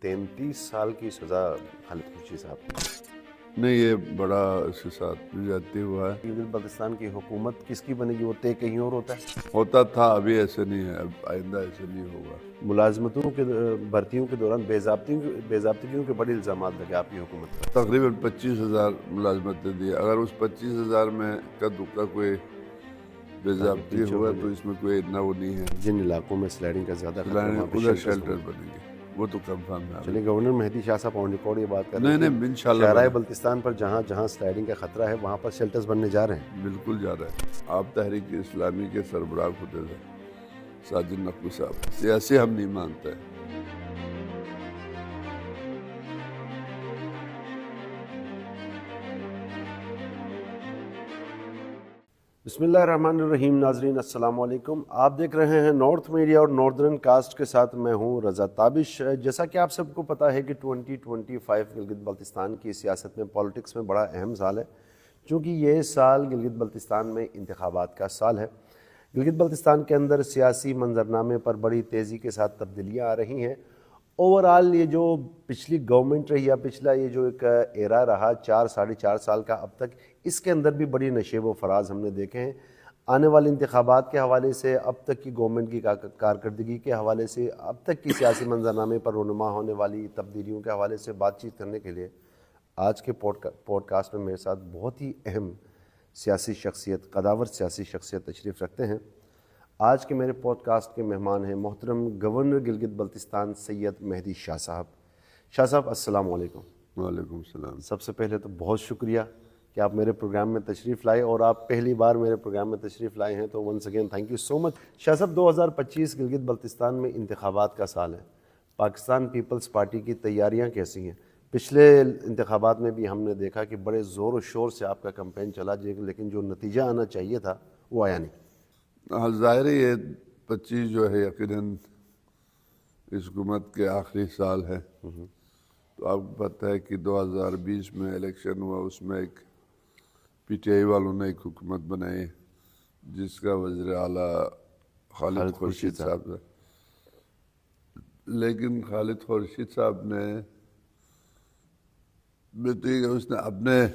33 سال کی سزا خالد خورشید صاحب کو۔ نہیں، یہ بڑا اس کے ساتھ بھی زیادتی ہوا ہے۔ گلگت بلتستان کی حکومت کس کی بنے گی؟ وہ طے کہیں اور ہوتا ہے۔ ہوتا تھا، ابھی ایسے نہیں ہے، اب آئندہ ایسے نہیں ہوگا۔ ملازمتوں کے بھرتیوں کے دوران بے ضابطگیوں کے بڑے الزامات لگے آپ کی حکومت پر۔ تقریباً 25,000 ملازمتیں دی۔ اگر اس 25,000 میں کا دکا کوئی بے ضابطگی ہوا تو اس میں کوئی اتنا وہ نہیں ہے۔ جن علاقوں میں سلائڈنگ کا زیادہ خطرہ ہے وہاں پہ ادھر شیلٹرز شیلٹر بنے گے، وہ تو کنفرم ہے۔ چلیے، گورنر مہدی شاہ صاحب آن ریکارڈ یہ بات کر رہے ہیں نہیں، انشاءاللہ شہرائے بلتستان پر جہاں جہاں سلائڈنگ کا خطرہ ہے وہاں پر شیلٹرز بننے جا رہے ہیں۔ بالکل جا رہا ہے۔ آپ تحریک اسلامی کے سربراہ ہوتے تھے ساجد نقوی صاحب، سیاسی ہم نہیں مانتے۔ بسم اللہ الرحمن الرحیم۔ ناظرین السلام علیکم، آپ دیکھ رہے ہیں نارتھ میڈیا اور ناردرن کاسٹ کے ساتھ میں ہوں رضا تابش۔ جیسا کہ آپ سب کو پتہ ہے کہ 2025 گلگت بلتستان کی سیاست میں، پالیٹکس میں بڑا اہم سال ہے، چونکہ یہ سال گلگت بلتستان میں انتخابات کا سال ہے۔ گلگت بلتستان کے اندر سیاسی منظرنامے پر بڑی تیزی کے ساتھ تبدیلیاں آ رہی ہیں۔ اوورآل یہ جو پچھلی گورنمنٹ رہی یا پچھلا یہ جو ایک ایرا رہا 4-4.5 سال کا اب تک، اس کے اندر بھی بڑی نشیب و فراز ہم نے دیکھے ہیں۔ آنے والے انتخابات کے حوالے سے، اب تک کی گورنمنٹ کی کارکردگی کے حوالے سے، اب تک کی سیاسی منظرنامے پر رونما ہونے والی تبدیلیوں کے حوالے سے بات چیت کرنے کے لیے آج کے پوڈ کاسٹ میں میرے ساتھ بہت ہی اہم سیاسی شخصیت، قداور سیاسی شخصیت تشریف رکھتے ہیں۔ آج کے میرے پوڈ کاسٹ کے مہمان ہیں محترم گورنر گلگت بلتستان سید مہدی شاہ صاحب۔ شاہ صاحب السلام علیکم۔ وعلیکم السلام۔ سب سے پہلے تو بہت شکریہ کہ آپ میرے پروگرام میں تشریف لائے، اور آپ پہلی بار میرے پروگرام میں تشریف لائے ہیں تو once again thank you so much. Shah صاحب، 2025 گلگت بلتستان میں انتخابات کا سال ہے۔ پاکستان پیپلز پارٹی کی تیاریاں کیسی ہیں؟ پچھلے انتخابات میں بھی ہم نے دیکھا کہ بڑے زور و شور سے آپ کا کمپین چلا، لیکن جو نتیجہ آنا چاہیے تھا وہ آیا نہیں۔ ظاہر ہے یہ 25 جو ہے یقیناً اس حکومت کے آخری سال ہے۔ تو آپ کو پتہ ہے کہ 2020 میں الیکشن ہوا، اس میں ایک پی ٹی آئی والوں نے ایک حکومت بنائی جس کا وزیر اعلیٰ خالد خورشید صاحب ہے۔ لیکن خالد خورشید صاحب نے اس نے اپنے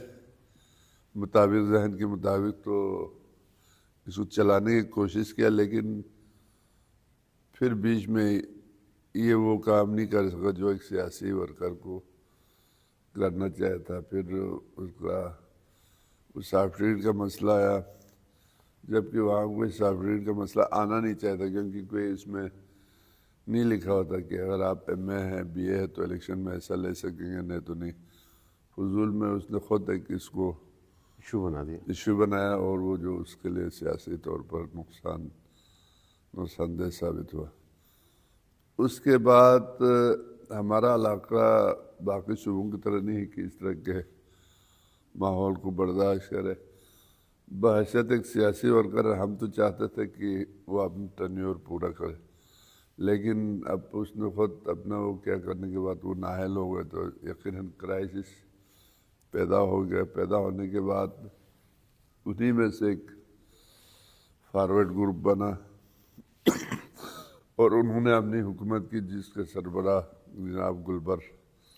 مطابق، ذہن کے مطابق تو اس کو چلانے کی کوشش کیا، لیکن پھر بیچ میں یہ وہ کام نہیں کر سکا جو ایک سیاسی ورکر کو کرنا چاہتا تھا۔ پھر اس کا سافٹ ویئر کا مسئلہ آیا، جبکہ وہاں کوئی سافٹ ویئر کا مسئلہ آنا نہیں چاہتا، کیونکہ کوئی اس میں نہیں لکھا ہوتا کہ اگر آپ ایم اے ہیں، بی اے ہے تو الیکشن میں ایسا لے سکیں گے، نہیں تو نہیں۔ فضول میں اس نے خود ایک اس کو ایشو بنایا، اور وہ جو اس کے لیے سیاسی طور پر نقصان دہ ثابت ہوا۔ اس کے بعد ہمارا علاقہ باقی صوبوں کی طرح نہیں کہ اس طرح کے ماحول کو برداشت کرے۔ بحیثیت ایک سیاسی ورکر ہم تو چاہتے تھے کہ وہ اپنا ٹینیور پورا کرے، لیکن اب اس نے خود اپنا وہ کیا کرنے کے بعد وہ نااہل ہو گئے، تو یقیناً کرائسس پیدا ہو گیا۔ پیدا ہونے کے بعد انہی میں سے ایک فارورڈ گروپ بنا، اور انہوں نے اپنی حکومت کی، جس کے سربراہ جناب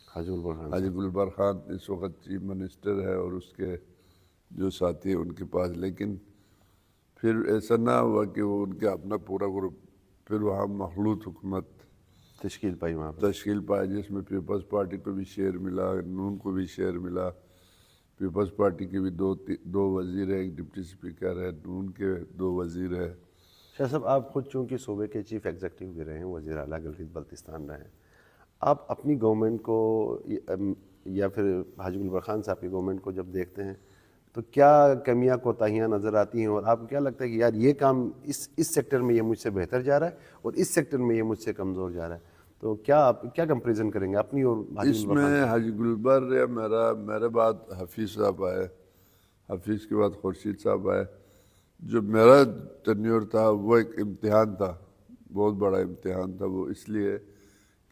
حاجی گلبر خان اس وقت چیف منسٹر ہے، اور اس کے جو ساتھی ہیں ان کے پاس۔ لیکن پھر ایسا نہ ہوا کہ وہ ان کا اپنا پورا گروپ، پھر وہاں مخلوط حکومت تشکیل پائی، جس میں پیپلز پارٹی کو بھی شیئر ملا، نون کو بھی شیئر ملا۔ پیپلز پارٹی کے بھی دو وزیر ہیں، ایک ڈپٹی اسپیکر ہے، نون کے 2 وزیر ہیں۔ شاہ صاحب، آپ خود چونکہ صوبے کے چیف ایگزیکٹو بھی رہے ہیں، وزیر اعلیٰ گلگت بلتستان رہے ہیں، آپ اپنی گورنمنٹ کو یا پھر حاجی گلبر خان صاحب کی گورنمنٹ کو جب دیکھتے ہیں تو کیا کمیاں کوتاہیاں نظر آتی ہیں، اور آپ کو کیا لگتا ہے کہ یار یہ کام اس سیکٹر میں یہ مجھ سے بہتر جا رہا ہے اور اس سیکٹر میں یہ مجھ سے کمزور جا رہا ہے؟ تو کیا کمپیریزن کریں گے اپنی اور اس میں حاجی گلبر یا میرے بعد حفیظ صاحب آئے، حفیظ کے بعد خورشید صاحب آئے۔ جو میرا ٹینیور تھا وہ ایک امتحان تھا، بہت بڑا امتحان تھا وہ، اس لیے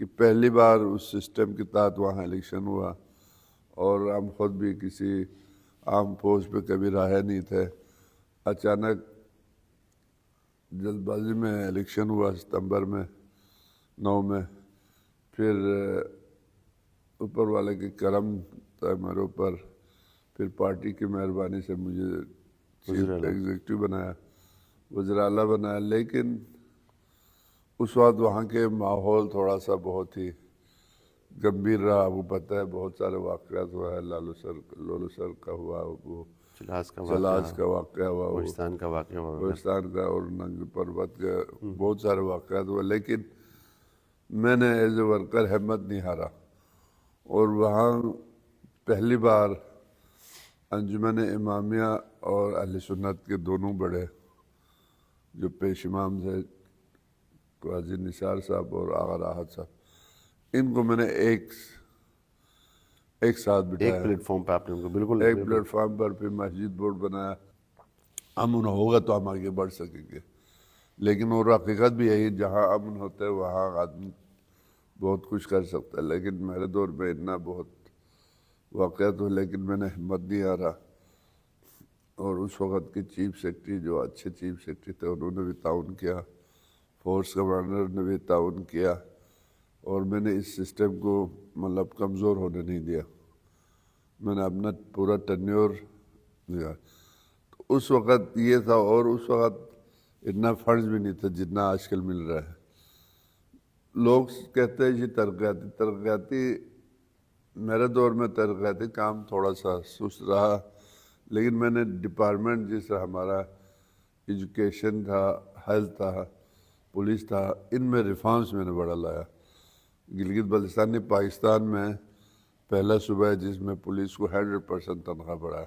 کہ پہلی بار اس سسٹم کے تحت وہاں الیکشن ہوا، اور ہم خود بھی کسی عام پوسٹ پہ کبھی رہے نہیں تھے۔ اچانک جلد بازی میں الیکشن ہوا ستمبر میں 9 میں، پھر اوپر والے کے کرم تھا میرے اوپر، پھر پارٹی کی مہربانی سے مجھے چیف ایگزیکٹو بنایا، وزیر اعلیٰ بنایا. لیکن اس وقت وہاں کے ماحول تھوڑا سا بہت ہی گمبھیر رہا. آپ کو پتہ ہے بہت سارے واقعات ہوا ہے، لولو سر کا ہوا، وہ چلاس کا واقعہ ہوا، کوہستان کا واقعہ ہوا، کوہستان کا اور ننگ پربت کا بہت سارے واقعات ہوئے. لیکن میں نے ایز اے ورکر ہمت نہیں ہارا، اور وہاں پہلی بار انجمن امامیہ اور اہل سنت کے دونوں بڑے جو پیش امام تھے، قاضی نثار صاحب اور آغا راحت صاحب، ان کو میں نے ایک ساتھ بٹھایا. ایک پلیٹ فارم پہ آپ نے ان کو بالکل ایک پلیٹ فارم پر پھر مسجد بورڈ بنایا. امن ہوگا تو ہم آگے بڑھ سکیں گے. لیکن اور حقیقت بھی یہی، جہاں امن ہوتا ہے وہاں آدمی بہت کچھ کر سکتا ہے. لیکن میرے دور میں اتنا بہت واقعات ہوئے، لیکن میں نے ہمت نہیں ہارا. اور اس وقت کے چیف سیکرٹری جو اچھے چیف سیکرٹری تھے، انہوں نے بھی تعاون کیا، فورس کمانڈر نے بھی تعاون کیا، اور میں نے اس سسٹم کو مطلب کمزور ہونے نہیں دیا. میں نے اپنا پورا ٹینیور دیا. اس وقت یہ تھا، اور اس وقت اتنا فنڈز بھی نہیں تھا جتنا آج کل مل رہا ہے. لوگ کہتے ہیں جی ترقیاتی میرے دور میں ترقیاتی کام تھوڑا سا سست رہا. لیکن میں نے ڈپارٹمنٹ جس طرح ہمارا ایجوکیشن تھا، ہیلتھ تھا، پولیس تھا، ان میں ریفارمز میں نے بڑا لایا. گلگت بلتستان پاکستان میں پہلا صوبہ ہے جس میں پولیس کو 100% تنخواہ بڑھا.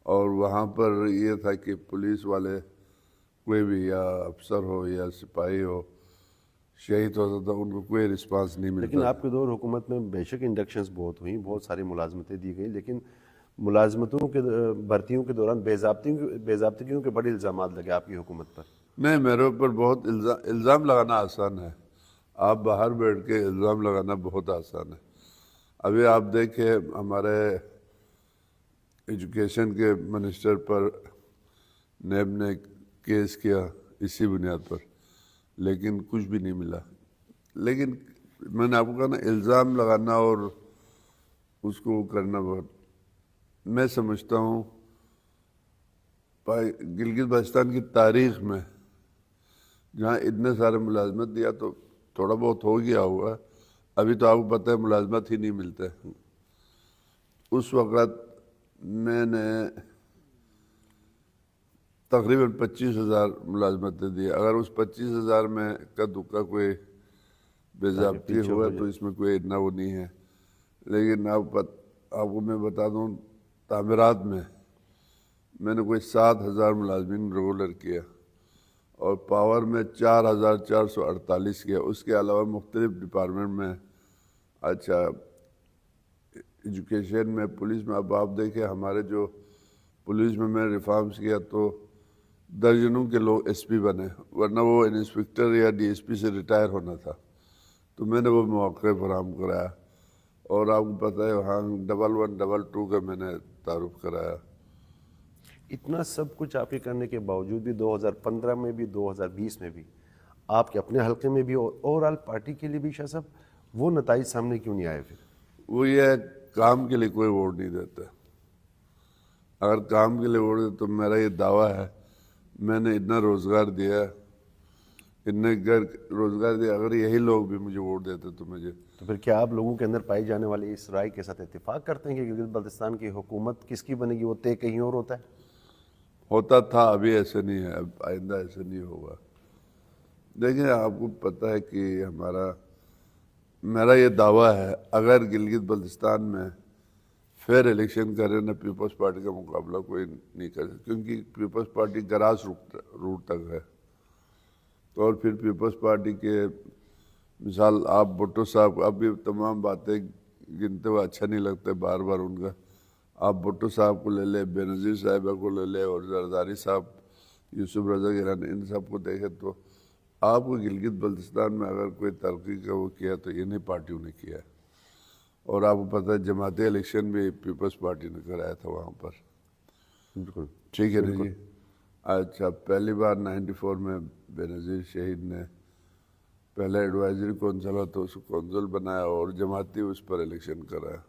اور وہاں پر یہ تھا کہ پولیس والے کوئی بھی یا افسر ہو یا سپاہی ہو شہید ہوتا تھا، ان کو کوئی رسپانس نہیں ملتا. لیکن آپ کے دور حکومت میں بے شک انڈکشنز بہت ہوئیں، بہت ساری ملازمتیں دی گئیں، لیکن ملازمتوں کے بھرتیوں کے دوران بے ضابطگیوں کے بڑے الزامات لگے آپ کی حکومت پر. نہیں، میرے اوپر بہت الزام لگانا آسان ہے. آپ باہر بیٹھ کے الزام لگانا بہت آسان ہے. ابھی آپ دیکھیں ہمارے ایجوکیشن کے منسٹر پر نیب نے کیس کیا اسی بنیاد پر، لیکن کچھ بھی نہیں ملا. لیکن میں نے آپ کو کہا نا، الزام لگانا اور اس کو کرنا بہت، میں سمجھتا ہوں گلگت بلتستان کی تاریخ میں جہاں اتنے سارے ملازمت دیا تو تھوڑا بہت ہو گیا ہوا. ابھی تو آپ کو پتہ ہے ملازمت ہی نہیں ملتے. اس وقت میں نے تقریباً 25,000 ملازمتیں دی. اگر اس 25,000 میں کا دکا کوئی بے ضابطگی ہوا تو اس میں کوئی اتنا وہ نہیں ہے. لیکن آپ کو میں بتا دوں، تعمیرات میں نے کوئی 7,000 ملازمین ریگولر کیا، اور پاور میں 4,448 کیا. اس کے علاوہ مختلف ڈپارٹمنٹ میں، اچھا ایجوکیشن میں، پولیس میں. اب آپ دیکھیں ہمارے جو پولیس میں ریفارمز کیا تو درجنوں کے لوگ ایس پی بنے، ورنہ وہ انسپکٹر یا ڈی ایس پی سے ریٹائر ہونا تھا. تو میں نے وہ مواقع فراہم کرایا. اور آپ کو پتہ ہے وہاں 11 22 کا میں نے تعارف کرایا. اتنا سب کچھ آپ کے کرنے کے باوجود بھی 2015 میں بھی 2020 میں بھی آپ کے اپنے حلقے میں بھی اور اوور آل پارٹی کے لیے بھی شاہ صاحب وہ نتائج سامنے کیوں نہیں آئے؟ پھر وہ یہ ہے، کام کے لیے کوئی ووٹ نہیں دیتا. اگر کام کے لیے ووٹ دیتا تو میرا یہ دعویٰ ہے، میں نے اتنا روزگار دیا، اتنے گھر روزگار دیا، اگر یہی لوگ بھی مجھے ووٹ دیتے تو پھر کیا آپ لوگوں کے اندر پائی جانے والی اس رائے کے ساتھ اتفاق کرتے ہیں کہ گلگت بلتستان کی حکومت کس کی بنے گی وہ طے کہیں اور ہوتا ہے؟ ہوتا تھا، ابھی ایسے نہیں ہے، اب آئندہ ایسے نہیں ہوگا. دیکھیں آپ کو پتہ ہے کہ میرا یہ دعویٰ ہے، اگر گلگت بلتستان میں فیئر الیکشن کرے نہ، پیپلز پارٹی کا مقابلہ کوئی نہیں کر سکتا، کیونکہ پیپلز پارٹی گراس روٹ تک ہے. اور پھر پیپلز پارٹی کے مثال آپ بھٹو صاحب، اب بھی تمام باتیں گنتے ہوئے اچھا نہیں لگتا بار بار ان کا. آپ بھٹو صاحب کو لے لے، بے نظیر صاحبہ کو لے لے، اور زرداری صاحب، یوسف رضا گیلانی، ان سب کو دیکھے تو آپ کو گلگت بلتستان میں اگر کوئی ترقی کا وہ کیا تو انہیں پارٹیوں نے کیا ہے. اور آپ کو پتہ ہے جماعتی الیکشن بھی پیپلز پارٹی نے کرایا تھا وہاں پر. بالکل ٹھیک ہے نا جی. اچھا، پہلی بار 94 میں بے نظیر شہید نے پہلے ایڈوائزری کونسل تھا اس کو کونسل بنایا اور جماعتی اس پر الیکشن کرایا.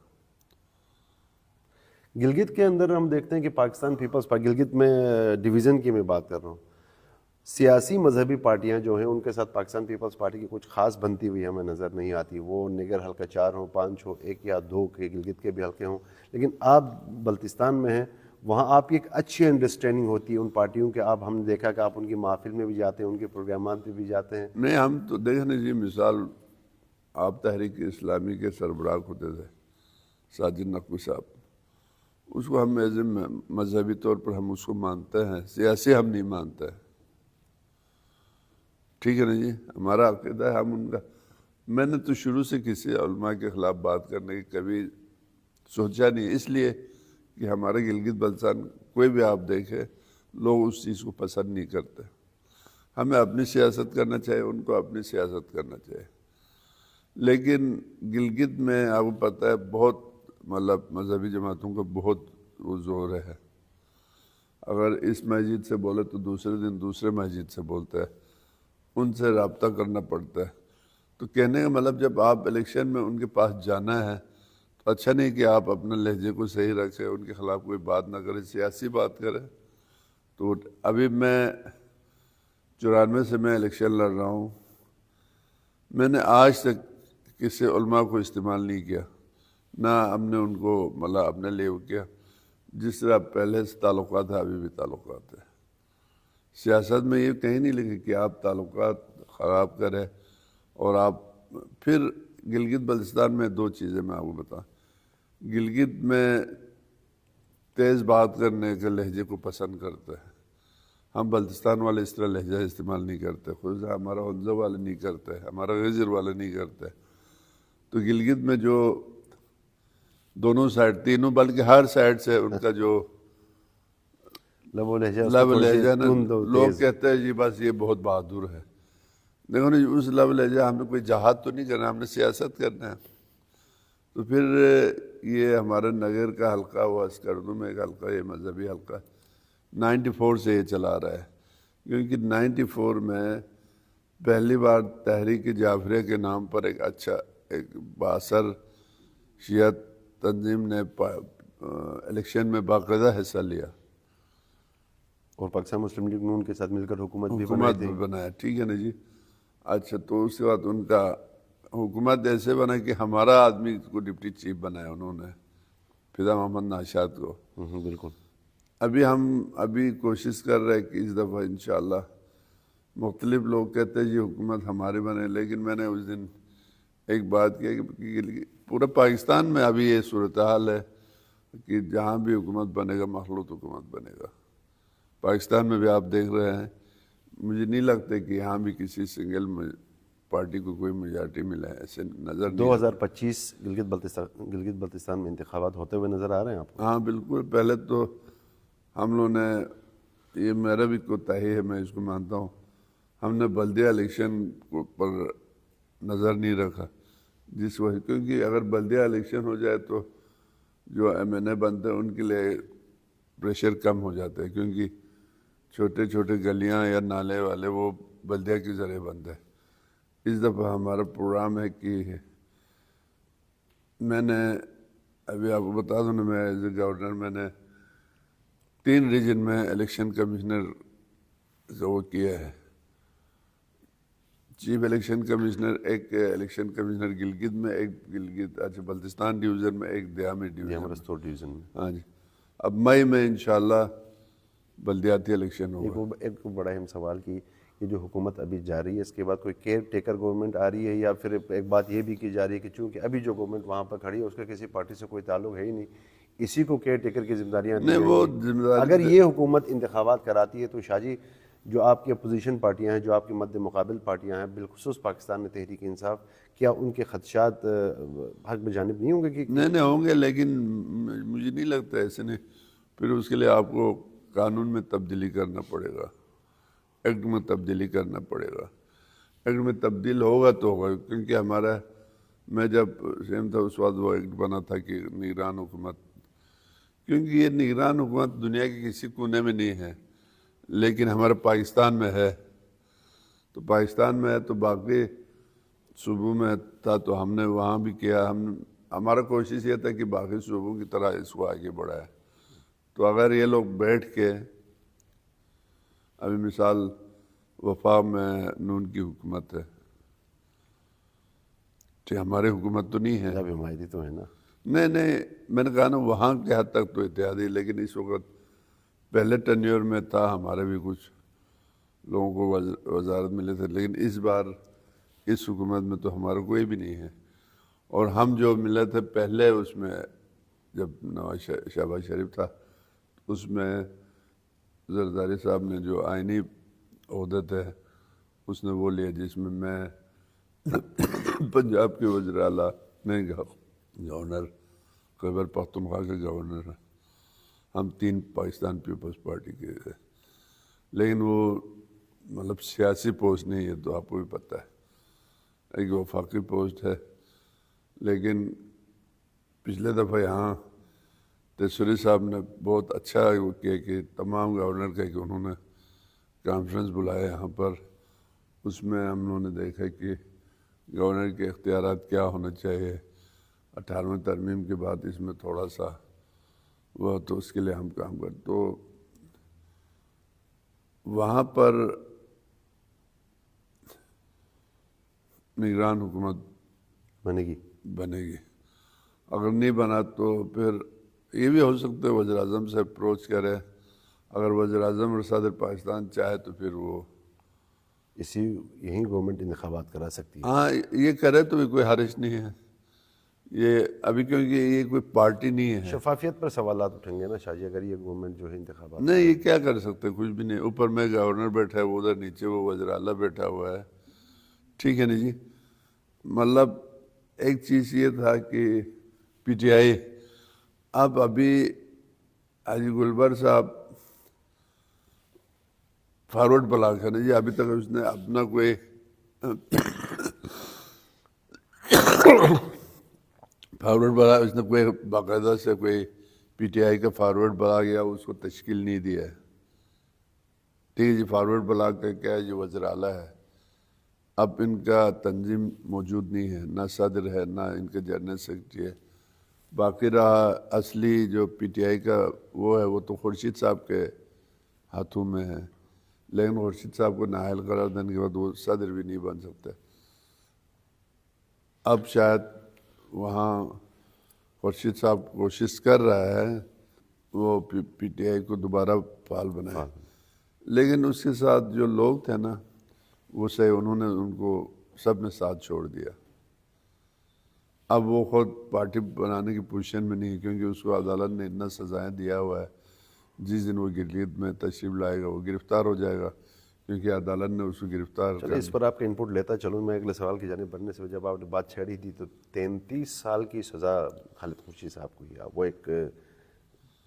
گلگت کے اندر ہم دیکھتے ہیں کہ پاکستان پیپلز پارٹی گلگت میں ڈویژن کی میں بات کر رہا ہوں, سیاسی مذہبی پارٹیاں جو ہیں ان کے ساتھ پاکستان پیپلز پارٹی کی کچھ خاص بنتی ہوئی ہمیں نظر نہیں آتی. وہ نگر حلقہ 4 ہوں 5 ہوں 1 یا 2 کے گلگت کے بھی حلقے ہوں, لیکن آپ بلتستان میں ہیں, وہاں آپ کی ایک اچھی انڈرسٹینڈنگ ہوتی ہے ان پارٹیوں کے. آپ ہم نے دیکھا کہ آپ ان کی محافل میں بھی جاتے ہیں, ان کے پروگرامات پہ بھی جاتے ہیں. نہیں, ہم تو دیکھنے جی مثال آپ تحریک اسلامی کے سربراہ ہوتے تھے ساجد نقوی صاحب, اس کو ہم ایز اے مذہبی طور پر ہم اس کو مانتے ہیں, سیاسی ہم نہیں مانتے. ٹھیک ہے نا جی, ہمارا عقیدہ ہے ہم ان کا. میں نے تو شروع سے کسی علماء کے خلاف بات کرنے کی کبھی سوچا نہیں, اس لیے کہ ہمارے گلگت بلتستان کوئی بھی آپ دیکھے لوگ اس چیز کو پسند نہیں کرتے. ہمیں اپنی سیاست کرنا چاہیے, ان کو اپنی سیاست کرنا چاہیے. لیکن گلگت میں آپ کو پتہ ہے بہت مطلب مذہبی جماعتوں کا بہت وہ زور ہے. اگر اس مسجد سے بولے تو دوسرے دن دوسرے مسجد سے بولتے ہیں, ان سے رابطہ کرنا پڑتا ہے. تو کہنے کا مطلب جب آپ الیکشن میں ان کے پاس جانا ہے تو اچھا نہیں کہ آپ اپنے لہجے کو صحیح رکھیں, ان کے خلاف کوئی بات نہ کرے, سیاسی بات کرے. تو ابھی میں 94 سے میں الیکشن لڑ رہا ہوں, میں نے آج تک کسی علماء کو استعمال نہیں کیا, نہ ہم نے ان کو مطلب اپنے لیے وہ کیا. جس طرح پہلے سے تعلقات ہے ابھی بھی تعلقات ہے. سیاست میں یہ کہیں نہیں لکھے کہ آپ تعلقات خراب کریں. اور آپ پھر گلگت بلتستان میں 2 چیزیں میں آپ کو بتاؤں. گلگت میں تیز بات کرنے کے لہجے کو پسند کرتے ہیں. ہم بلتستان والے اس طرح لہجہ استعمال نہیں کرتے, خود ہمارا حنزہ والے نہیں کرتے, ہمارا غیزر والے نہیں کرتے. تو گلگت میں جو دونوں سائڈ, تینوں بلکہ ہر سائڈ سے ان کا جو لب و لہجہ لہجہ نا, لوگ کہتے ہیں جی بس یہ بہت بہادر ہے. دیکھو نا اس لب لہجہ, ہم نے کوئی جہاد تو نہیں کرنا, ہم نے سیاست کرنا ہے. تو پھر یہ ہمارا نگر کا حلقہ ہوا اسکردو میں ایک حلقہ, یہ مذہبی حلقہ 94 سے یہ چلا رہا ہے. کیونکہ 94 میں پہلی بار تحریک جعفریہ کے نام پر ایک اچھا ایک بااثر شیعہ تنظیم نے الیکشن میں باقاعدہ حصہ لیا, اور پاکستان مسلم لیگ نون کے ساتھ مل کر حکومت بھی بنایا. ٹھیک ہے نا جی. اچھا, تو اس کے بعد ان کا حکومت ایسے بنا کہ ہمارا آدمی کو ڈپٹی چیف بنایا انہوں نے, فضا محمد ناشاد کو. بالکل. ابھی کوشش کر رہے کہ اس دفعہ انشاءاللہ, مختلف لوگ کہتے ہیں جی حکومت ہمارے بنے, لیکن میں نے اس دن ایک بات کی کہ پورے پاکستان میں ابھی یہ صورتحال ہے کہ جہاں بھی حکومت بنے گا مخلوط حکومت بنے گا. پاکستان میں بھی آپ دیکھ رہے ہیں, مجھے نہیں لگتا کہ یہاں بھی کسی سنگل پارٹی کو کوئی میجارٹی ملا ہے, ایسے نظر نہیں. 2025 گلگت بلتستان میں انتخابات ہوتے ہوئے نظر آ رہے ہیں آپ کو؟ ہاں بالکل. پہلے تو ہم لوگوں نے, یہ میرا بھی کوتاہی ہے, میں اس کو مانتا ہوں, ہم نے بلدیہ الیکشن پر نظر نہیں رکھا. جس وجہ کیونکہ اگر بلدیہ الیکشن ہو جائے تو جو MNA بنتے ہیں ان کے لیے پریشر کم ہو جاتا ہے, کیونکہ چھوٹے چھوٹے گلیاں یا نالے والے وہ بلدیہ کے ذریعے بنتے ہیں. اس دفعہ ہمارا پروگرام ہے کہ میں نے ابھی آپ کو بتا دوں نا, میں ایز اے گورنر میں نے 3 ریجن میں الیکشن کمشنر کا وہ کیا ہے, چیف الیکشن کمشنر, ایک الیکشن کمشنر گلگت میں, ایک گلگت اچھا بلتستان ڈویژن میں, ایک دیامی ڈویژن میں. ہاں جی. اب مئی میں انشاءاللہ بلدیاتی الیکشن ہوگا. ایک بڑا اہم سوال کی یہ جو حکومت ابھی جاری ہے, اس کے بعد کوئی کیئر ٹیکر گورنمنٹ آ رہی ہے, یا پھر ایک بات یہ بھی کی جا رہی ہے کہ چونکہ ابھی جو گورنمنٹ وہاں پر کھڑی ہے اس کا کسی پارٹی سے کوئی تعلق ہے ہی نہیں, اسی کو کیئر ٹیکر کی ذمہ داریاں دی جائیں گی. اگر یہ حکومت انتخابات کراتی ہے تو شاہ جی جو آپ کی اپوزیشن پارٹیاں ہیں, جو آپ کے مد مقابل پارٹیاں ہیں, بالخصوص پاکستان میں تحریک انصاف, کیا ان کے خدشات حق بجانب نہیں ہوں گے؟ کہ نہیں ہوں گے, لیکن مجھے نہیں لگتا ایسے نہیں. پھر اس کے لیے آپ کو قانون میں تبدیلی کرنا پڑے گا, ایکٹ میں تبدیلی کرنا پڑے گا. ایکٹ میں تبدیل ہوگا تو ہوگا, کیونکہ ہمارا, میں جب سیم تھا اس وقت وہ ایکٹ بنا تھا کہ نگران حکومت, کیونکہ یہ نگران حکومت دنیا کے کسی کونے میں نہیں ہے, لیکن ہمارے پاکستان میں ہے. تو پاکستان میں ہے تو باقی صوبوں میں تھا تو ہم نے وہاں بھی کیا. ہمارا کوشش یہ تھا کہ باقی صوبوں کی طرح اس کو آگے بڑھائے. تو اگر یہ لوگ بیٹھ کے, ابھی مثال وفاق میں نون کی حکومت ہے, ٹھیک ہماری حکومت تو نہیں ہے, اب حمایتی تو ہے نا. نہیں میں نے کہا نا وہاں کے حد تک تو اتحادی, لیکن اس وقت پہلے ٹینیور میں تھا ہمارے بھی کچھ لوگوں کو وزارت ملے تھے, لیکن اس بار اس حکومت میں تو ہمارا کوئی بھی نہیں ہے. اور ہم جو ملے تھے پہلے اس میں جب نواز شہباز شریف تھا, اس میں زرداری صاحب نے جو آئینی عہدے تھے اس نے وہ لیا, جس میں میں پنجاب کے وزیر اعلیٰ نہیں گورنر, خیبر پختونخوا کے گورنر ہیں, ہم 3 پاکستان پیپلز پارٹی کے ہیں. لیکن وہ مطلب سیاسی پوسٹ نہیں ہے, تو آپ کو بھی پتہ ہے ایک وفاقی پوسٹ ہے. لیکن پچھلے دفعہ یہاں تیسری صاحب نے بہت اچھا وہ کیا کہ تمام گورنر کا کہ انہوں نے کانفرنس بلایا یہاں پر. اس میں ہم لوگوں نے دیکھا کہ گورنر کے اختیارات کیا ہونا چاہیے 18ویں ترمیم کے بعد, اس میں تھوڑا سا وہ, تو اس کے لیے ہم کام کرتے. تو وہاں پر نگران حکومت بنے گی. اگر نہیں بنا تو پھر یہ بھی ہو سکتا ہے وزیر اعظم سے اپروچ کرے. اگر وزیر اعظم اور صدر پاکستان چاہے تو پھر وہ یہی گورنمنٹ انتخابات کرا سکتی ہے. ہاں یہ کرے تو بھی کوئی حرج نہیں ہے. یہ ابھی کیونکہ یہ کوئی پارٹی نہیں ہے. شفافیت پر سوالات اٹھیں گے نا شاہ جی, اگر یہ گورنمنٹ جو ہے انتخابات. نہیں یہ کیا کر سکتے, کچھ بھی نہیں. اوپر میں گورنر بیٹھا ہے, وہ ادھر نیچے وہ وزیر اعلیٰ بیٹھا ہوا ہے, ٹھیک ہے نا جی. مطلب ایک چیز یہ تھا کہ پی ٹی آئی, اب ابھی حاجی گلبر صاحب فارورڈ بلاک ہے نا جی, ابھی تک اس نے اپنا کوئی فارورڈ بلا, اس نے کوئی باقاعدہ سے کوئی پی ٹی آئی کا فارورڈ بلا گیا اس کو تشکیل نہیں دیا ہے. ٹھیک ہے جی, فارورڈ بلاک کا کیا ہے جو وزیر اعلیٰ ہے, اب ان کا تنظیم موجود نہیں ہے, نہ صدر ہے نہ ان کے جنرل سیکرٹری ہے. باقی رہا اصلی جو پی ٹی آئی کا وہ ہے, وہ تو خورشید صاحب کے ہاتھوں میں ہے. لیکن خورشید صاحب کو نااہل قرار دینے کے بعد وہ صدر بھی نہیں بن سکتے. اب شاید وہاں خورشید صاحب کوشش کر رہا ہے وہ پی ٹی آئی کو دوبارہ فعال بنائے, لیکن اس کے ساتھ جو لوگ تھے نا وہ صحیح, انہوں نے ان کو سب نے ساتھ چھوڑ دیا. اب وہ خود پارٹی بنانے کی پوزیشن میں نہیں ہے, کیونکہ اس کو عدالت نے اتنا سزائیں دیا ہوا ہے. جس دن وہ گلگت میں تشریف لائے گا وہ گرفتار ہو جائے گا, کیونکہ عدالت نے اس کو گرفتار چلے اس پر آپ کا انپٹ لیتا چلوں. میں اگلے سوال کی جانب بڑھنے سے جب آپ نے بات چھیڑی تھی تو 33 سال کی سزا خالد خورشید صاحب کو ہی, وہ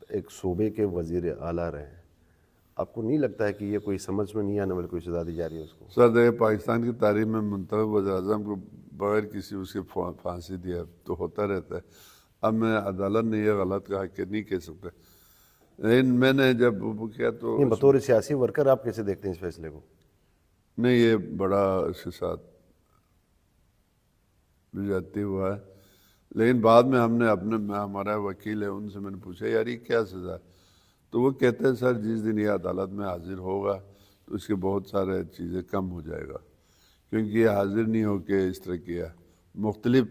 ایک صوبے کے وزیر اعلیٰ رہے ہیں. آپ کو نہیں لگتا ہے کہ یہ کوئی سمجھ میں نہیں آنے والی کوئی سزا دی جا رہی ہے اس کو؟ سر دیکھیں, پاکستان کی تاریخ میں منتخب وزیر اعظم کو بغیر کسی اس کے پھانسی دیا تو ہوتا رہتا ہے. اب میں عدالت نے یہ غلط کہا کہ نہیں کہہ سکتے, لیکن میں نے جب وہ کیا تو بطور سیاسی ورکر آپ کیسے دیکھتے ہیں اس فیصلے کو؟ نہیں, یہ بڑا اس کے ساتھ زیادتی ہوا ہے. لیکن بعد میں ہم نے ہمارا وکیل ہے ان سے میں نے پوچھا یار یہ کیا سزا ہے, تو وہ کہتے ہیں سر جس دن یہ عدالت میں حاضر ہوگا تو اس کے بہت سارے چیزیں کم ہو جائے گا, کیونکہ یہ حاضر نہیں ہو کے اس طرح کیا, مختلف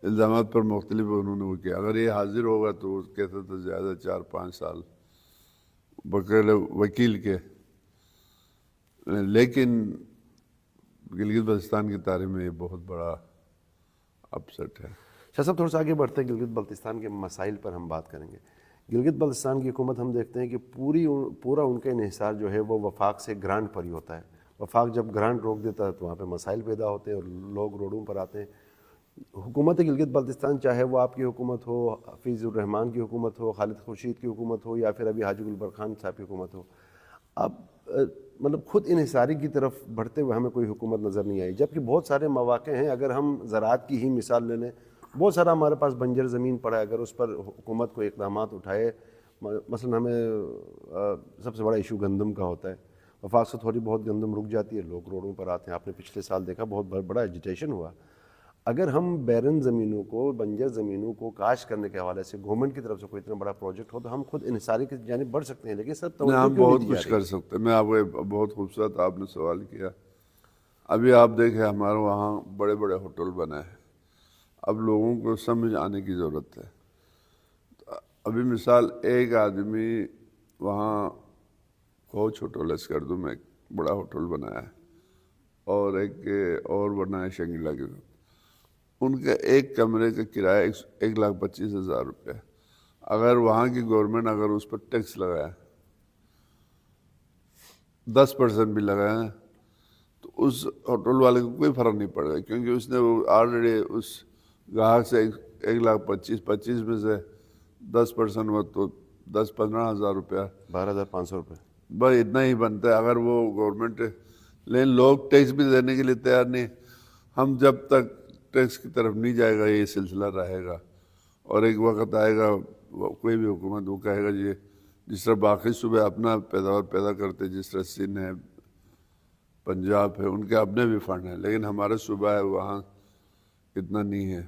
الزامات پر مختلف انہوں نے وہ کیا. اگر یہ حاضر ہوگا تو وہ کہتے تھے زیادہ 4-5 سال بغیر وکیل کے. لیکن گلگت بلتستان کی تاریخ میں یہ بہت بڑا اپسٹ ہے. شاہ صاحب تھوڑا سا آگے بڑھتے ہیں, گلگت بلتستان کے مسائل پر ہم بات کریں گے. گلگت بلتستان کی حکومت ہم دیکھتے ہیں کہ پورا ان کا انحصار جو ہے وہ وفاق سے گرانٹ پر ہی ہوتا ہے. وفاق جب گرانٹ روک دیتا ہے تو وہاں پہ مسائل پیدا ہوتے ہیں اور لوگ روڈوں پر آتے ہیں. حکومت گلگت بلتستان چاہے وہ آپ کی حکومت ہو, حفیظ الرحمان کی حکومت ہو, خالد خورشید کی حکومت ہو, یا پھر ابھی حاجی گلبر خان صاحب کی حکومت ہو, اب مطلب خود انحصاری کی طرف بڑھتے ہوئے ہمیں کوئی حکومت نظر نہیں آئی. جبکہ بہت سارے مواقع ہیں, اگر ہم زراعت کی ہی مثال لے لیں, بہت سارا ہمارے پاس بنجر زمین پڑا ہے, اگر اس پر حکومت کو اقدامات اٹھائے, مثلا ہمیں سب سے بڑا ایشو گندم کا ہوتا ہے, وفاق سے تھوڑی بہت گندم رک جاتی ہے، لوگ روڈوں پر آتے ہیں. آپ نے پچھلے سال دیکھا بہت بڑا ایجیٹیشن ہوا. اگر ہم بیرن زمینوں کو، بنجر زمینوں کو کاشت کرنے کے حوالے سے گورنمنٹ کی طرف سے کوئی اتنا بڑا پروجیکٹ ہو تو ہم خود انحصاری کی جانب بڑھ سکتے ہیں، لیکن سر نہیں، توجہ ہم کیوں نہیں بہت دی جا کچھ رہی؟ کر سکتے ہیں. میں آپ کو بہت خوبصورت آپ نے سوال کیا. ابھی آپ دیکھیں ہمارے وہاں بڑے بڑے ہوٹل بنے ہیں، اب لوگوں کو سمجھ آنے کی ضرورت ہے. ابھی مثال ایک آدمی وہاں کوچ ہوٹل اسکردو میں ایک بڑا ہوٹل بنایا ہے، اور ایک اور بنا ہے شنگلا کے ساتھ. ان کا ایک کمرے کا کرایہ 1,25,000 روپے. اگر وہاں کی گورنمنٹ اگر اس پر ٹیکس لگایا 10% بھی لگایا تو اس ہوٹل والے کو کوئی فرق نہیں پڑے گا، کیونکہ اس نے وہ آلریڈی اس گاہک سے 1,25,000 میں سے 10% ہوا تو 10-15 ہزار روپیہ، 12,500 روپے. بس اتنا ہی بنتا ہے. اگر وہ گورنمنٹ، لیکن لوگ ٹیکس بھی دینے کے لیے تیار نہیں. ہم جب تک ٹیکس کی طرف نہیں جائے گا یہ سلسلہ رہے گا، اور ایک وقت آئے گا کوئی بھی حکومت وہ کہے گا جی جس طرح باقی صوبے اپنا پیداوار پیدا کرتے، جس طرح سندھ ہے، پنجاب ہے، ان کے اپنے بھی فنڈ ہیں، لیکن ہمارے صوبہ ہے وہاں اتنا نہیں ہے.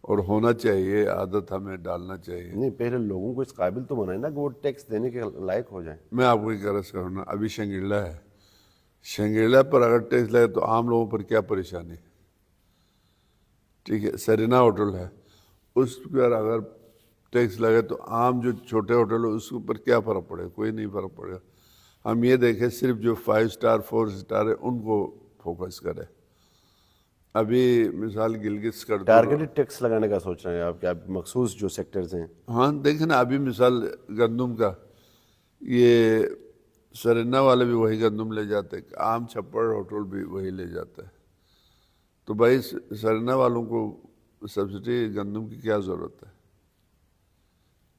اور ہونا چاہیے، عادت ہمیں ڈالنا چاہیے. نہیں، پہلے لوگوں کو اس قابل تو بنائیں نا کہ وہ ٹیکس دینے کے لائق ہو جائیں. میں آپ کو ایک عرض کروں نا، ابھی شنگریلا ہے، شنگریلا پر اگر ٹیکس لگے تو عام لوگوں پر کیا پریشانی. ٹھیک ہے، سرینا ہوٹل ہے، اس پر اگر ٹیکس لگے تو عام جو چھوٹے ہوٹل ہے اس کے اوپر کیا فرق پڑے گا؟ کوئی نہیں فرق پڑے گا. ہم یہ دیکھیں صرف جو 5 اسٹار 4 اسٹار ہے ان کو فوکس کرے. ابھی مثال گلگت سکردو، ٹارگیٹڈ ٹیکس لگانے کا سوچ رہے ہیں آپ کہ آپ مخصوص جو سیکٹرز ہیں؟ ہاں دیکھیں نا، ابھی مثال گندم کا، یہ سرینا والے بھی وہی گندم لے جاتے، عام چھپڑ ہوٹل بھی وہی لے جاتا ہے. تو بھائی سرینا والوں کو سبسڈی گندم کی کیا ضرورت ہے؟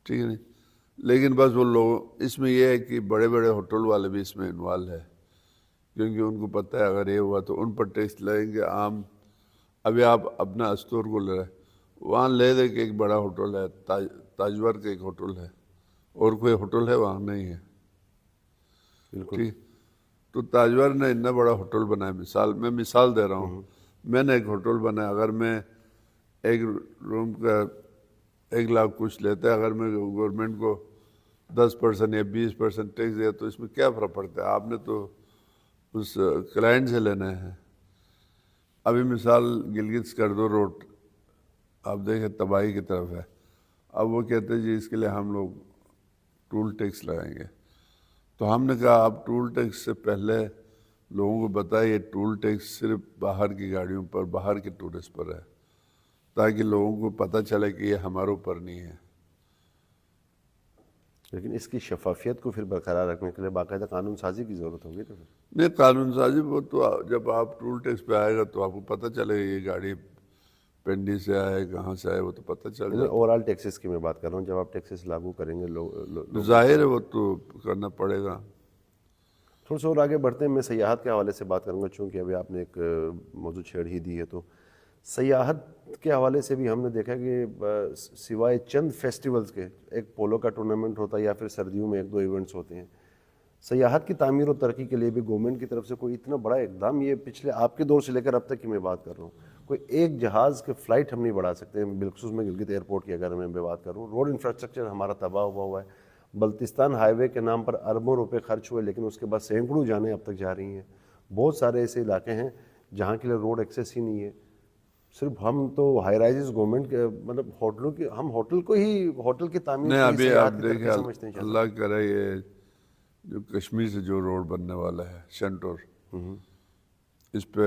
ٹھیک ہے نہیں. لیکن بس وہ لوگ اس میں یہ ہے کہ بڑے بڑے ہوٹل والے بھی اس میں انوالو ہے، کیونکہ ان کو پتہ ہے اگر یہ ہوا تو ان پر ٹیکس لگیں گے عام. ابھی آپ اپنا استور کو لے رہے، وہاں لے دے کہ ایک بڑا ہوٹل ہے، تاجور کا ایک ہوٹل ہے، اور کوئی ہوٹل ہے وہاں نہیں ہے. بالکل. ٹھیک، تو تاجور نے اتنا بڑا ہوٹل بنایا. میں مثال دے رہا ہوں، میں نے ایک ہوٹل بنایا، اگر میں ایک روم کا 1,00,000 کچھ لیتا ہے، اگر میں گورنمنٹ کو 10% یا 20% ٹیکس دیا تو اس میں کیا فرق پڑتا ہے؟ آپ نے تو اس کلائنٹ سے لینا ہے. ابھی مثال گلگت سکردو روڈ آپ دیکھیں تباہی کی طرف ہے. اب وہ کہتے ہیں جی اس کے لیے ہم لوگ ٹول ٹیکس لگائیں گے. تو ہم نے کہا آپ ٹول ٹیکس سے پہلے لوگوں کو بتائیے ٹول ٹیکس صرف باہر کی گاڑیوں پر، باہر کے ٹورسٹ پر ہے، تاکہ لوگوں کو پتہ چلے کہ یہ ہمارے اوپر نہیں ہے. لیکن اس کی شفافیت کو پھر برقرار رکھنے کے لیے باقاعدہ قانون سازی کی ضرورت ہوگی. تو نہیں، قانون سازی وہ تو جب آپ ٹول ٹیکس پہ آئے گا تو آپ کو پتہ چلے گا یہ گاڑی پنڈی سے آئے کہاں سے آئے، وہ تو پتہ چل میں جاتا. اوور آل ٹیکسز کی میں بات کر رہا ہوں. جب آپ ٹیکسز لاگو کریں گے لوگ ظاہر ہے وہ تو کرنا پڑے گا. تھوڑا سا اور آگے بڑھتے ہیں. میں سیاحت کے حوالے سے بات کروں گا، چونکہ ابھی آپ نے ایک موضوع چھیڑ ہی دی ہے. تو سیاحت کے حوالے سے بھی ہم نے دیکھا کہ سوائے چند فیسٹیولز کے، ایک پولو کا ٹورنامنٹ ہوتا ہے یا پھر سردیوں میں 1-2 ایونٹس ہوتے ہیں، سیاحت کی تعمیر و ترقی کے لیے بھی گورنمنٹ کی طرف سے کوئی اتنا بڑا اقدام، یہ پچھلے آپ کے دور سے لے کر اب تک کی میں بات کر رہا ہوں، کوئی ایک جہاز کے فلائٹ ہم نہیں بڑھا سکتے. بالخصوص میں گلگت ایئرپورٹ کی اگر میں بات کروں، روڈ انفراسٹرکچر ہمارا تباہ ہوا ہے. بلتستان ہائی وے کے نام پر اربوں روپے خرچ ہوئے، لیکن اس کے بعد سینکڑوں جانیں اب تک جا رہی ہیں. بہت سارے ایسے علاقے ہیں جہاں کے لیے روڈ ایکسیس ہی نہیں ہے. صرف ہم تو ہائی رائزز گورنمنٹ کے، مطلب ہوٹلوں کی، ہم ہوٹل کو ہی، ہوٹل کی تعمیر نہیں، کو ہی ابھی آپ سیاحت کی دیکھیں ترقی سمجھتے ہیں. اللہ کرے یہ جو کشمیر سے جو روڈ بننے والا ہے شنٹور، اس پہ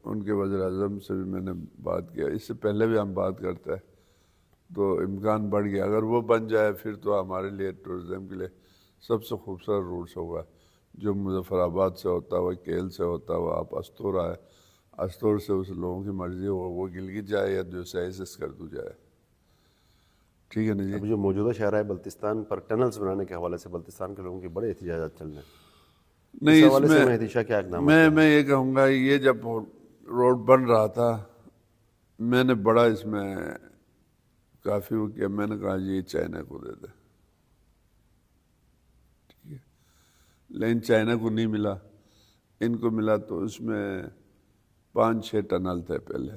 ان کے وزیر اعظم سے بھی میں نے بات کیا، اس سے پہلے بھی ہم بات کرتے ہیں، تو امکان بڑھ گیا. اگر وہ بن جائے پھر تو ہمارے لیے ٹورزم کے لیے سب سے خوبصورت روٹس ہوگا، جو مظفر آباد سے ہوتا ہوا، کیل سے ہوتا ہوا آپ استور آئے، استور سے اس لوگوں کی مرضی ہو وہ گلگت جائے یا جو سے سکردو جائے. ٹھیک ہے نا جی. ابھی جو موجودہ شہر ہے بلتستان پر ٹنلز بنانے کے حوالے سے بلتستان کے لوگوں کے بڑے احتجاجات چل رہے ہیں. نہیں، اس حوالے سے میں مہدی شاہ کیا اقدامات میں یہ کہوں گا، یہ جب روڈ بن رہا تھا میں نے بڑا اس میں کافی وہ کیا. میں نے کہا جی یہ چائنا کو دے دے. ٹھیک ہے، لیکن چائنا کو نہیں ملا، ان کو ملا، تو اس میں 5-6 ٹنل تھے پہلے.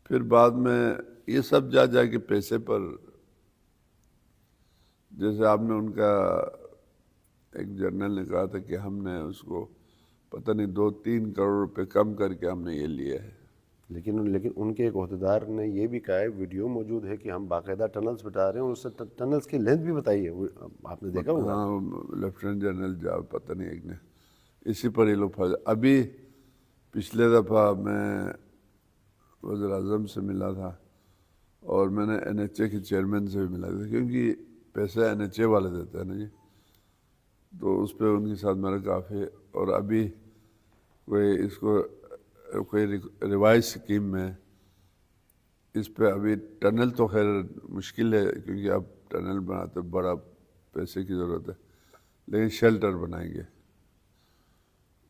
پھر بعد میں یہ سب جا کے پیسے پر، جیسے آپ نے ان کا ایک جرنل نے کہا تھا کہ ہم نے اس کو پتہ نہیں 2-3 کروڑ روپے کم کر کے ہم نے یہ لیا ہے. لیکن ان کے ایک عہدیدار نے یہ بھی کہا ہے، ویڈیو موجود ہے، کہ ہم باقاعدہ ٹنلز بتا رہے ہیں، اور اس سے ٹنلز کی لینتھ بھی بتائی ہے، آپ نے دیکھا ہوگا. ہاں، لیفٹیننٹ جنرل جاب پتہ نہیں ایک نے، اسی پر یہ لوگ پھنس. ابھی پچھلے دفعہ میں وزیر اعظم سے ملا تھا، اور میں نے NHA کے چیئرمین سے بھی ملا تھا، کیونکہ پیسہ NHA والے دیتے ہیں نا جی، تو اس پہ ان کے ساتھ میرا کافی. اور ابھی کوئی ریوائز اسکیم میں اس پہ ابھی ٹنل تو خیر مشکل ہے، کیونکہ اب ٹنل بناتے بڑا پیسے کی ضرورت ہے، لیکن شیلٹر بنائیں گے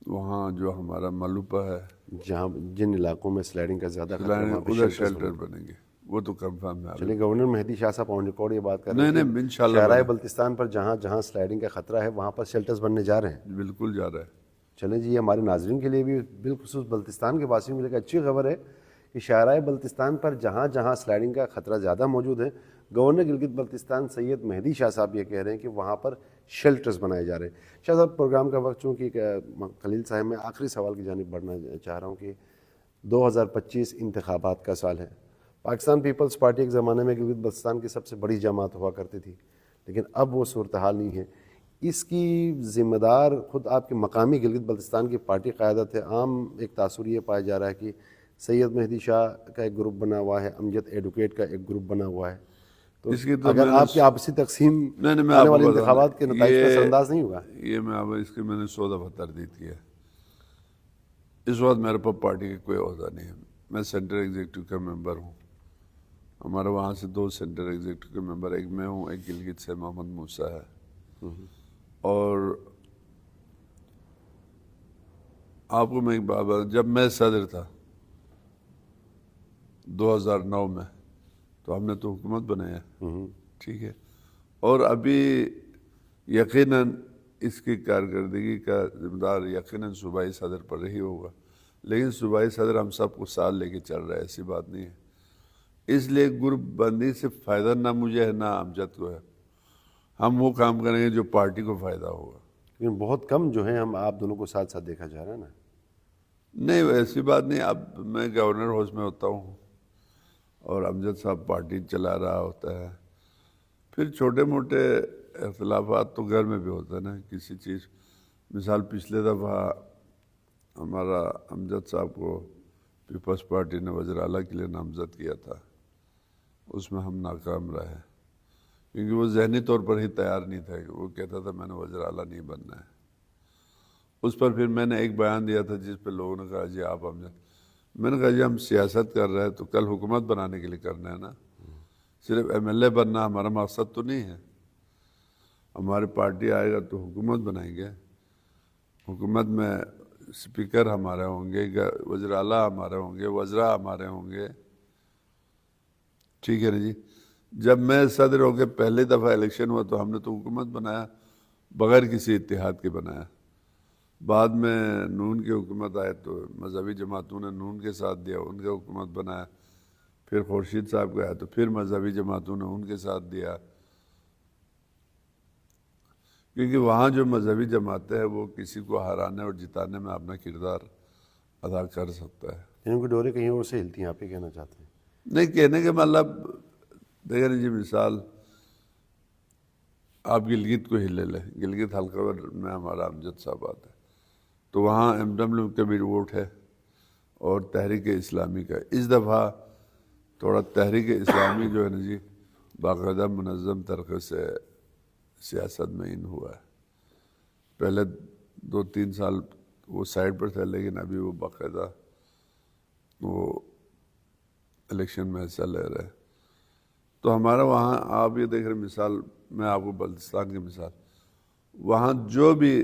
وہاں جو ہمارا ملوپا ہے، جہاں جن علاقوں میں سلائڈنگ کا زیادہ خطرہ ہے، وہاں پہ ادھر shelters شیلٹر بنیں گے، وہ تو کنفرم ہے. چلیے، گورنر مہدی شاہ صاحب آن ریکارڈ یہ بات کر رہے ہیں نہیں، کہ انشاءاللہ شاہراہ بنے. بلتستان پر جہاں سلائڈنگ کا خطرہ ہے، وہاں پر شیلٹرز بننے جا رہے ہیں. بالکل جا رہا ہے. چلیں جی، یہ ہمارے ناظرین کے لیے بھی بالخصوص بلتستان کے واسطے کے لیے اچھی خبر ہے کہ شاہراہ بلتستان پر جہاں سلائڈنگ کا خطرہ زیادہ موجود ہے، گورنر گلگت بلتستان سید مہدی شاہ صاحب یہ کہہ رہے ہیں کہ وہاں پر شیلٹرز بنائے جا رہے ہیں. شاہ صاحب، پروگرام کا وقت چونکہ خلیل صاحب، میں آخری سوال کی جانب بڑھنا چاہ رہا ہوں کہ 2025 انتخابات کا سال ہے. پاکستان پیپلز پارٹی ایک زمانے میں گلگت بلتستان کی سب سے بڑی جماعت ہوا کرتی تھی، لیکن اب وہ صورتحال نہیں ہے. اس کی ذمہ دار خود آپ کے مقامی گلگت بلتستان کی پارٹی قیادت ہے. عام ایک تاثر یہ پایا جا رہا ہے کہ سید مہدی شاہ کا ایک گروپ بنا ہوا ہے، امجد ایڈوکیٹ کا ایک گروپ بنا ہوا ہے. تو اس کی تو اگر میں نے آپ کی آپسی تقسیم نہیں، میں آنے آپ کو والے بتا دوں، انتخابات کے نتائج پر اثر انداز نہیں ہوگا. یہ میں اب اس کے میں نے 100 دفعہ تردید کی ہے. اس وقت میرے پاس پارٹی کا کوئی عہدہ نہیں ہے. میں سینٹرل ایگزیکٹو کا ممبر ہوں. ہمارے وہاں سے 2 سینٹرل ایگزیکٹو کے ممبر، ایک میں ہوں، ایک گلگت سے محمد موسیٰ ہے. اور آپ کو میں ایک بات بتا، جب میں صدر تھا 2009 میں، تو ہم نے تو حکومت بنایا، ٹھیک ہے. اور ابھی یقیناً اس کی کارکردگی کا ذمہ دار یقیناً صوبائی صدر پر رہی ہوگا، لیکن صوبائی صدر ہم سب کو ساتھ لے کے چل رہا ہے، ایسی بات نہیں ہے. اس لیے گروپ بندی سے فائدہ نہ مجھے ہے نہ امجد کو ہے. ہم وہ کام کریں گے جو پارٹی کو فائدہ ہوگا. لیکن بہت کم جو ہیں ہم آپ دونوں کو ساتھ ساتھ دیکھا جا رہا ہے نا. نہیں، ایسی بات نہیں. اب میں گورنر ہاؤس میں ہوتا ہوں اور امجد صاحب پارٹی چلا رہا ہوتا ہے. پھر چھوٹے موٹے اختلافات تو گھر میں بھی ہوتے ہیں نا، کسی چیز. مثال پچھلے دفعہ ہمارا امجد صاحب کو پیپلز پارٹی نے وزیر اعلیٰ کے لیے نامزد کیا تھا، اس میں ہم ناکام رہے، کیونکہ وہ ذہنی طور پر ہی تیار نہیں تھا. کہ وہ کہتا تھا میں نے وزیر اعلیٰ نہیں بننا ہے. اس پر پھر میں نے ایک بیان دیا تھا جس پہ لوگوں نے کہا جی آپ امجد. میں نے کہا جی ہم سیاست کر رہے ہیں تو کل حکومت بنانے کے لیے کرنا ہے نا، صرف MLA بننا ہمارا مقصد تو نہیں ہے. ہماری پارٹی آئے گا تو حکومت بنائیں گے. حکومت میں اسپیکر ہمارے ہوں گے، وزیر اعلیٰ ہمارے ہوں گے، وزراء ہمارے ہوں گے، ٹھیک ہے نا جی. جب میں صدر ہو کے پہلی دفعہ الیکشن ہوا تو ہم نے تو حکومت بنایا، بغیر کسی اتحاد کے بنایا. بعد میں نون کی حکومت آئے تو مذہبی جماعتوں نے نون کے ساتھ دیا، ان کا حکومت بنایا. پھر خورشید صاحب کا آیا تو پھر مذہبی جماعتوں نے ان کے ساتھ دیا. کیونکہ وہاں جو مذہبی جماعتیں ہیں وہ کسی کو ہرانے اور جتانے میں اپنا کردار ادا کر سکتا ہے. ان کی ڈوریں کہیں اور سے ہلتی ہیں، آپ یہ کہنا چاہتے ہیں؟ نہیں، کہنے کے مطلب دیکھیں جی، مثال آپ گلگت کو ہی لے لیں. گلگت حلقہ میں ہمارا امجد صاحب آتا ہے، تو وہاں MW کا بھی ووٹ ہے اور تحریک اسلامی کا. اس دفعہ تھوڑا تحریک اسلامی جو ہے نا جی، باقاعدہ منظم طریقے سے سیاست میں ان ہوا ہے. پہلے 2-3 سال وہ سائڈ پر تھا، لیکن ابھی وہ باقاعدہ وہ الیکشن میں حصہ لے رہے. تو ہمارا وہاں آپ یہ دیکھ رہے، مثال میں آپ کو بلتستان کی مثال، وہاں جو بھی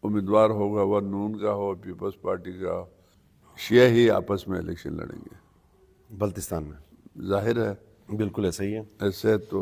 امیدوار ہوگا وہ نون کا ہو، پیپلز پارٹی کا ہو، شیعہ ہی آپس میں الیکشن لڑیں گے بلتستان میں ظاہر ہے. بالکل ایسا ہی ہے. ایسے تو